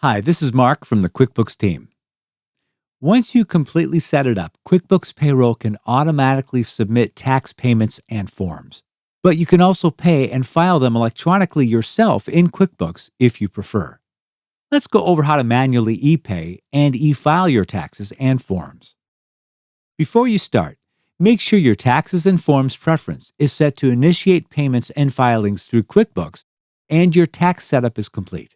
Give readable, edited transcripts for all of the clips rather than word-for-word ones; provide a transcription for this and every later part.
Hi, this is Mark from the QuickBooks team. Once you completely set it up, QuickBooks Payroll can automatically submit tax payments and forms. But you can also pay and file them electronically yourself in QuickBooks if you prefer. Let's go over how to manually e-pay and e-file your taxes and forms. Before you start, make sure your taxes and forms preference is set to initiate payments and filings through QuickBooks and your tax setup is complete.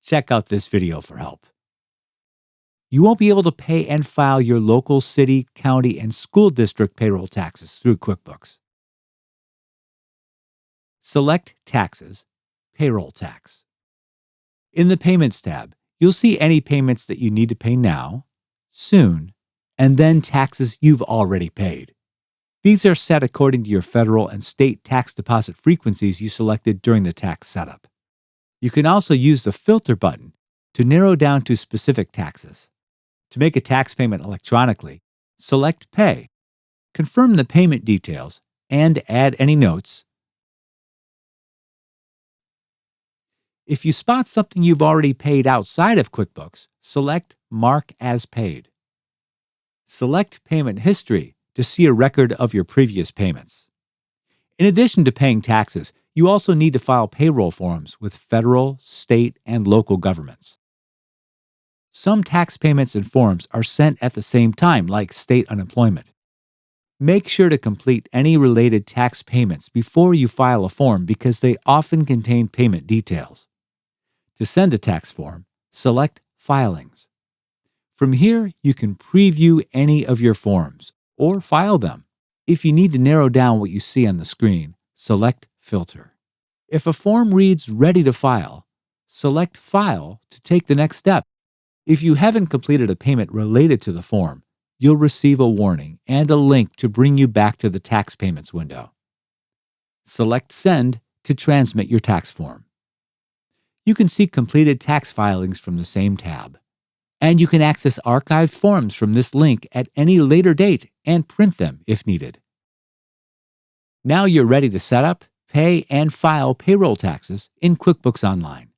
Check out this video for help. You won't be able to pay and file your local city, county, and school district payroll taxes through QuickBooks. Select Taxes, Payroll Tax. In the Payments tab, you'll see any payments that you need to pay now, soon, and then taxes you've already paid. These are set according to your federal and state tax deposit frequencies you selected during the tax setup. You can also use the Filter button to narrow down to specific taxes. To make a tax payment electronically, select Pay, confirm the payment details, and add any notes. If you spot something you've already paid outside of QuickBooks, select Mark as Paid. Select Payment History to see a record of your previous payments. In addition to paying taxes, you also need to file payroll forms with federal, state, and local governments. Some tax payments and forms are sent at the same time, like state unemployment. Make sure to complete any related tax payments before you file a form because they often contain payment details. To send a tax form, select Filings. From here, you can preview any of your forms or file them. If you need to narrow down what you see on the screen, select Filter. If a form reads Ready to File, select File to take the next step. If you haven't completed a payment related to the form, you'll receive a warning and a link to bring you back to the Tax Payments window. Select Send to transmit your tax form. You can see completed tax filings from the same tab. And you can access archived forms from this link at any later date and print them if needed. Now you're ready to set up, pay, and file payroll taxes in QuickBooks Online.